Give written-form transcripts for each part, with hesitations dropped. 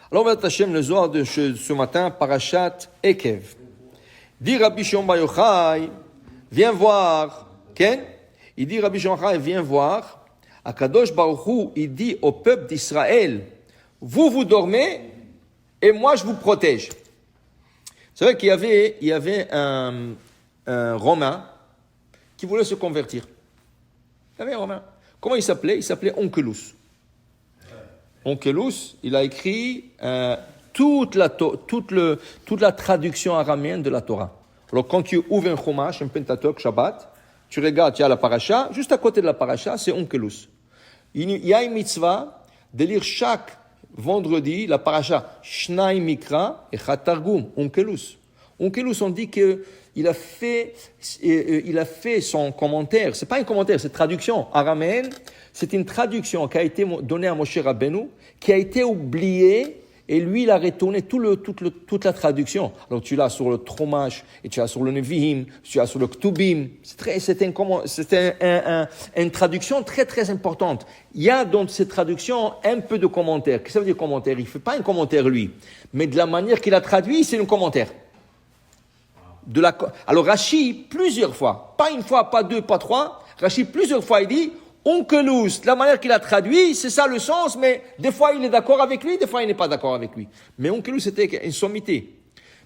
Alors, on va Hachem le Zohar de ce matin, Parashat Ekev. Dit Rabbi Shimon Bar Yochai, viens voir, Ken? Il dit Rabbi Shimon Bar Yochai, viens voir. Akadosh Baruch Hu, il dit au peuple d'Israël, vous dormez et moi je vous protège. C'est vrai qu'il y avait un Romain qui voulait se convertir. Il y avait un Romain. Comment il s'appelait? Il s'appelait Onkelos. Onkelos, il a écrit toute la traduction araméenne de la Torah. Alors quand tu ouvres un Chumash, un Pentateuch, Shabbat, tu regardes, il y a la paracha, juste à côté de la paracha, c'est Onkelos. Il y a une mitzvah de lire chaque vendredi la paracha Shnai Mikra et Chatargum, Onkelos. Onkelos, on dit qu'il a fait son commentaire. C'est pas un commentaire, c'est une traduction araméenne. C'est une traduction qui a été donnée à Moshe Rabbeinu, qui a été oubliée, et lui, il a retourné toute la traduction. Alors, tu l'as sur le Tromash, et tu l'as sur le Nevi'im, tu l'as sur le Ktubim. C'est une traduction très, très importante. Il y a dans cette traduction un peu de commentaire. Qu'est-ce que ça veut dire commentaire? Il ne fait pas un commentaire, lui. Mais de la manière qu'il a traduit, c'est un commentaire. Alors, Rashi, plusieurs fois, pas une fois, pas deux, pas trois, Rashi, plusieurs fois, il dit, Onkelos, la manière qu'il a traduit, c'est ça le sens, mais des fois il est d'accord avec lui, des fois il n'est pas d'accord avec lui. Mais Onkelos c'était une sommité.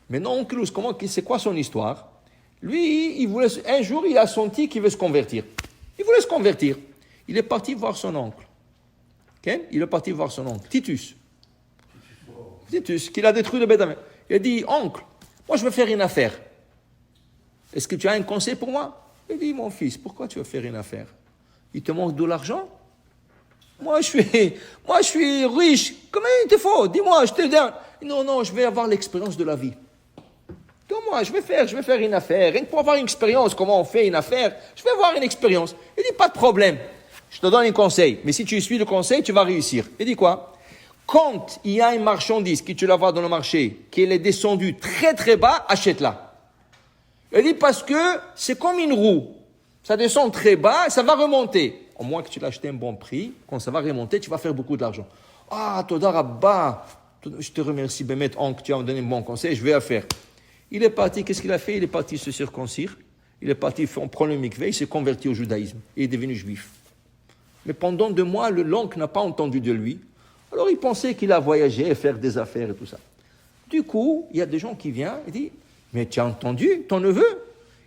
Maintenant Onkelos, c'est quoi son histoire? Lui, un jour il a senti qu'il veut se convertir. Il voulait se convertir. Il est parti voir son oncle. Okay? Il est parti voir son oncle, Titus, qu'il a détruit le Beth Amikdash. Il a dit, oncle, moi je veux faire une affaire. Est-ce que tu as un conseil pour moi? Il dit, mon fils, pourquoi tu veux faire une affaire? Il te manque de l'argent? Moi, je suis riche. Comment il te faut? Dis-moi, je te donne. Non, je vais avoir l'expérience de la vie. Donne-moi, je vais faire une affaire. Rien que pour avoir une expérience, comment on fait une affaire, je vais avoir une expérience. Il dit, pas de problème. Je te donne un conseil. Mais si tu suis le conseil, tu vas réussir. Il dit quoi? Quand il y a une marchandise que tu la vois dans le marché, qu'elle est descendue très très bas, achète-la. Il dit, parce que c'est comme une roue. Ça descend très bas, ça va remonter. Au moins que tu l'as acheté à un bon prix, quand ça va remonter, tu vas faire beaucoup d'argent. Ah, Toda Rabba, je te remercie, Bémet, que tu as donné un bon conseil, je vais la faire. Il est parti, qu'est-ce qu'il a fait? Il est parti se circoncire, il est parti prendre le mikvé, il s'est converti au judaïsme, il est devenu juif. Mais pendant 2 mois, l'oncle n'a pas entendu de lui, alors il pensait qu'il a voyagé, faire des affaires et tout ça. Du coup, il y a des gens qui viennent et disent, mais tu as entendu, ton neveu,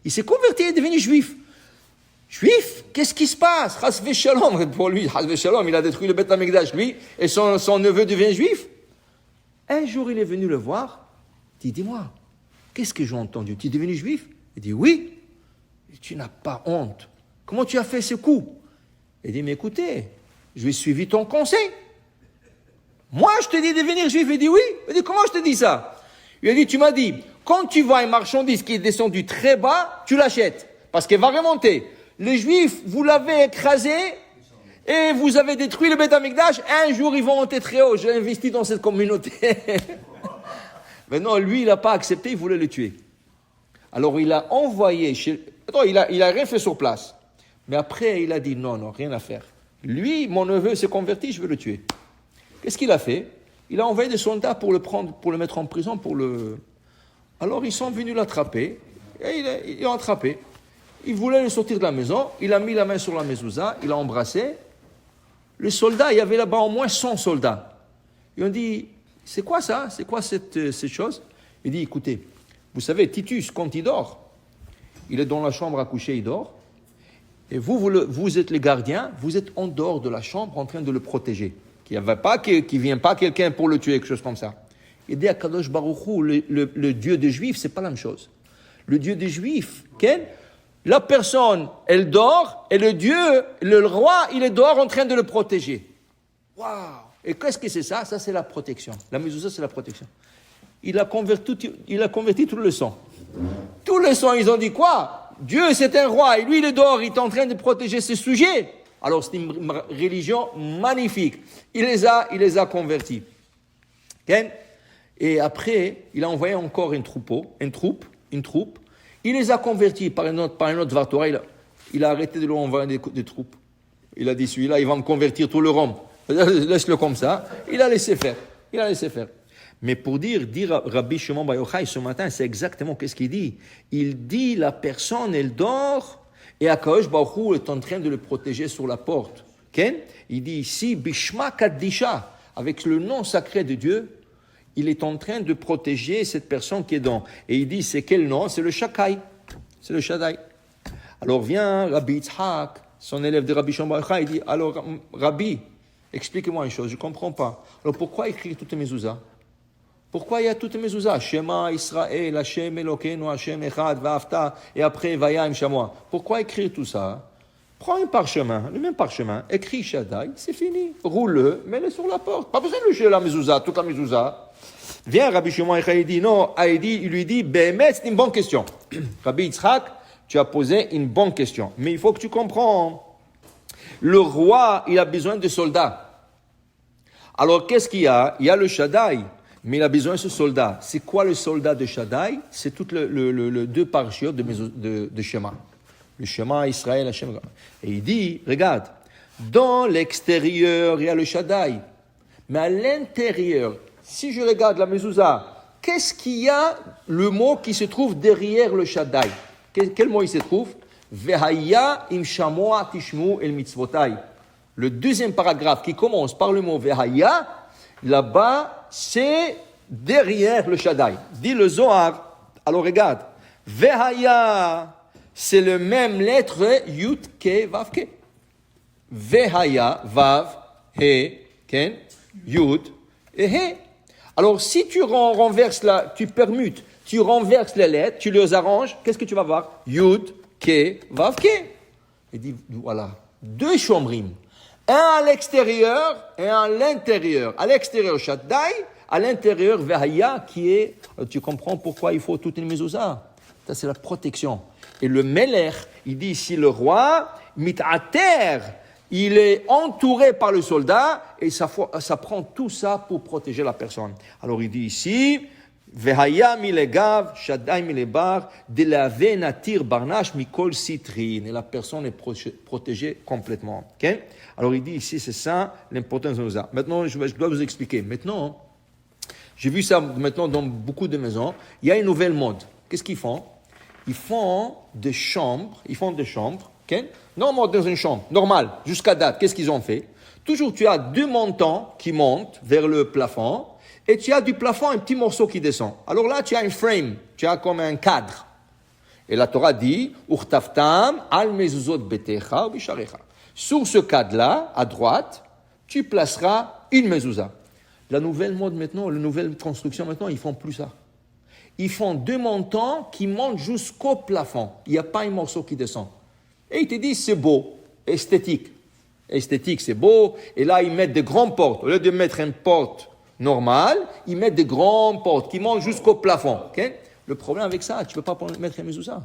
il s'est converti, il est devenu juif. Juif, qu'est-ce qui se passe? Chasvé Shalom, pour lui, Chasvé Shalom, il a détruit le Beth Amikdash, lui, et son neveu devient juif. Un jour, il est venu le voir, il dit, dis-moi, qu'est-ce que j'ai entendu? Tu es devenu juif? Il dit, oui. Et tu n'as pas honte. Comment tu as fait ce coup? Il dit, mais écoutez, je vais suivre ton conseil. Moi, je te dis de devenir juif. Il dit, oui. Il dit, comment je te dis ça? Il a dit, tu m'as dit, quand tu vois une marchandise qui est descendue très bas, tu l'achètes, parce qu'elle va remonter. Les Juifs, vous l'avez écrasé et vous avez détruit le Beth Amikdash. Un jour, ils vont monter très haut. J'ai investi dans cette communauté. Mais non, lui, il n'a pas accepté, il voulait le tuer. Alors, il a envoyé il a rien fait sur place. Mais après, il a dit, non, rien à faire. Lui, mon neveu s'est converti, je veux le tuer. Qu'est-ce qu'il a fait? Il a envoyé des soldats pour le prendre, pour le mettre en prison, Alors, ils sont venus l'attraper. Et ils l'ont attrapé. Il voulait le sortir de la maison, il a mis la main sur la mezouza, il a embrassé. Les soldats, il y avait là-bas au moins 100 soldats. Ils ont dit, c'est quoi ça? C'est quoi cette chose? Il dit, écoutez, vous savez, Titus, quand il dort, il est dans la chambre à coucher, il dort. Et vous êtes les gardiens, vous êtes en dehors de la chambre en train de le protéger. Qu'il ne vienne pas quelqu'un pour le tuer, quelque chose comme ça. Il dit à Kadosh Baruch Hu, le Dieu des Juifs, c'est pas la même chose. Le Dieu des Juifs, la personne, elle dort, et le roi, il est dehors en train de le protéger. Waouh! Et qu'est-ce que c'est ça? Ça, c'est la protection. La mezouza, c'est la protection. Il a converti tout le sang. Tous les sangs, ils ont dit quoi? Dieu, c'est un roi, et lui, il est dehors, il est en train de protéger ses sujets. Alors, c'est une religion magnifique. Il les a convertis. Okay? Et après, il a envoyé encore une troupe. Il les a convertis par un autre Vartora. Il a arrêté de lui envoyer des troupes. Il a dit, celui-là, il va me convertir tout le Rome. Laisse-le comme ça. Il a laissé faire. Mais pour dire Rabbi Shimon Bar Yochai ce matin, c'est exactement qu'est-ce qu'il dit. Il dit la personne, elle dort, et Akadosh Baruch Hu est en train de le protéger sur la porte. Okay? Il dit ici, Bishma Kaddisha, avec le nom sacré de Dieu, il est en train de protéger cette personne qui est dans. Et il dit, c'est quel nom? C'est le Shakai. C'est le Shaddai. Alors vient Rabbi Yitzhak, son élève de Rabbi Shimon Bar Yochai, il dit, alors Rabbi, expliquez-moi une chose, je ne comprends pas. Alors pourquoi écrire toutes les mezuzahs? Pourquoi il y a toutes les mezuzahs? Shema Israël, Hashem Elokeinu, Hashem Echad, Va'afta, et après Vayam Shamoa. Pourquoi écrire tout ça? Prends un parchemin, le même parchemin, écris Shaddai, c'est fini. Roule-le, mets-le sur la porte. Pas besoin de le jeter la mezuzah, toute la mezuzah. Viens Rabbi Shimon il dit, non, il lui dit, Béhémet, c'est une bonne question. Rabbi Yitzhak, tu as posé une bonne question. Mais il faut que tu comprends. Le roi, il a besoin de soldats. Alors qu'est-ce qu'il y a? Il y a le Shaddai. Mais il a besoin de ce soldat. C'est quoi le soldat de Shaddai? C'est tout le deux parchiot de Shema. Le Shema, Israël, Hashem. Et il dit, regarde, dans l'extérieur, il y a le Shaddai. Mais à l'intérieur, si je regarde la mezuzah, qu'est-ce qu'il y a, le mot qui se trouve derrière le Shaddai? Quel mot il se trouve? Vehaya im shamoa tishmu el mitzvotai. Le deuxième paragraphe qui commence par le mot Vehaya, là-bas, c'est derrière le Shaddai. Dit le Zohar. Alors regarde. Vehaya, c'est le même lettre Yud Ke Vav Ke. Vehaya, Vav, He, Ken, Yud et He. Alors si tu renverses tu permutes, tu renverses les lettres, tu les arranges, qu'est-ce que tu vas voir? Yud Ke Vav Ke. Il dit voilà, deux shomrim. Un à l'extérieur et un à l'intérieur. À l'extérieur, Shaddai, à l'intérieur, Vehaya, qui est, tu comprends pourquoi il faut toute une mezuzah. Ça, c'est la protection. Et le Melech, il dit ici, le roi, mit'ater, il est entouré par le soldat, et ça prend tout ça pour protéger la personne. Alors il dit ici, Vehaya milegav, Shaddai milebar, delave natir barnash mikol sitrin. Et la personne est protégée complètement. Okay? Alors il dit ici, c'est ça l'importance de ça. Maintenant, je dois vous expliquer. Maintenant, j'ai vu ça maintenant dans beaucoup de maisons. Il y a une nouvelle mode. Qu'est-ce qu'ils font? Ils font des chambres. Okay? Normalement, dans une chambre, normale, jusqu'à date, qu'est-ce qu'ils ont fait? Toujours, tu as deux montants qui montent vers le plafond. Et tu as du plafond un petit morceau qui descend. Alors là, tu as un frame, tu as comme un cadre. Et la Torah dit, Urtaftam al mezuzot betecha ou bisharecha. Sur ce cadre-là, à droite, tu placeras une mezuzah. La nouvelle mode maintenant, la nouvelle construction maintenant, ils font plus ça. Ils font deux montants qui montent jusqu'au plafond. Il n'y a pas un morceau qui descend. Et ils te disent, c'est beau, esthétique. Esthétique, c'est beau. Et là, ils mettent des grandes portes. Au lieu de mettre une porte normal, ils mettent des grandes portes qui montent jusqu'au plafond. Okay? Le problème avec ça, tu ne peux pas mettre la mezuzah.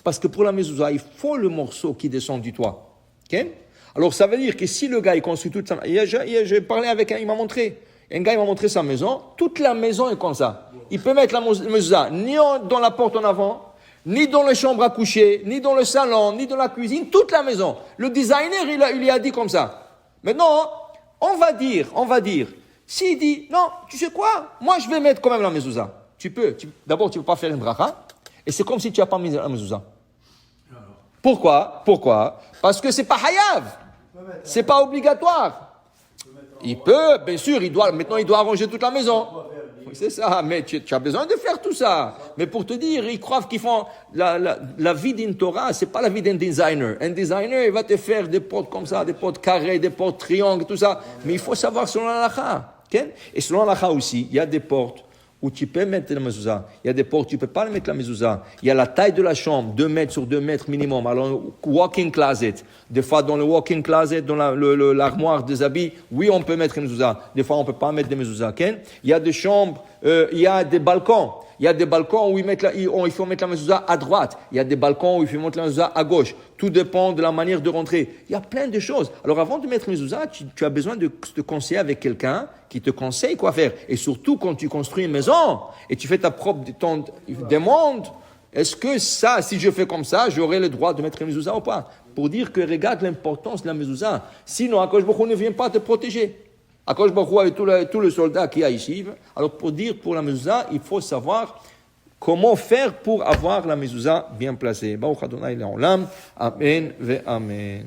Parce que pour la mezuzah, il faut le morceau qui descend du toit. Okay? Alors ça veut dire que si le gars il construit toute sa maison, j'ai parlé avec un, il m'a montré. Un gars il m'a montré sa maison, toute la maison est comme ça. Il peut mettre la mezuzah ni dans la porte en avant, ni dans les chambres à coucher, ni dans le salon, ni dans la cuisine, toute la maison. Le designer il lui a dit comme ça. Maintenant, on va dire, s'il dit, non, tu sais quoi, moi je vais mettre quand même la mezuzah. D'abord tu ne peux pas faire une bracha, et c'est comme si tu n'as pas mis la mezuzah. Pourquoi? Parce que c'est pas hayav, c'est pas obligatoire. Il peut, bien sûr, maintenant il doit arranger toute la maison. C'est ça, mais tu as besoin de faire tout ça. Mais pour te dire, ils croient qu'ils font la vie d'une Torah, c'est pas la vie d'un designer. Un designer, il va te faire des portes comme ça, des portes carrées, des portes triangles, tout ça. Mais il faut savoir selon l'halakha. Okay? Et selon l'halakha aussi, il y a des portes où tu peux mettre la mezuzah. Il y a des portes où tu ne peux pas mettre la mezuzah. Il y a la taille de la chambre, 2 mètres sur 2 mètres minimum. Alors, walk-in closet. Des fois, dans le walk-in closet, dans l'armoire des habits, oui, on peut mettre une mezuzah. Des fois, on ne peut pas mettre des mezuzahs. Okay? Il y a des chambres, il y a des balcons. Il y a des balcons où il faut mettre la mezuzah à droite. Il y a des balcons où il faut mettre la mezuzah à gauche. Tout dépend de la manière de rentrer. Il y a plein de choses. Alors, avant de mettre une mezuzah, tu as besoin de te conseiller avec quelqu'un qui te conseille quoi faire. Et surtout, quand tu construis une maison et tu fais ta propre demande, est-ce que ça, si je fais comme ça, j'aurai le droit de mettre une mezuzah ou pas? Pour dire que regarde l'importance de la mezuzah. Sinon, Akadosh Baruch Hu ne vient pas te protéger. Akadosh Baruch Hu avec tout le soldat qui a ici. Alors pour dire pour la mezouza, il faut savoir comment faire pour avoir la mezouza bien placée. Baruch Adonai Le'olam. Amen ve amen.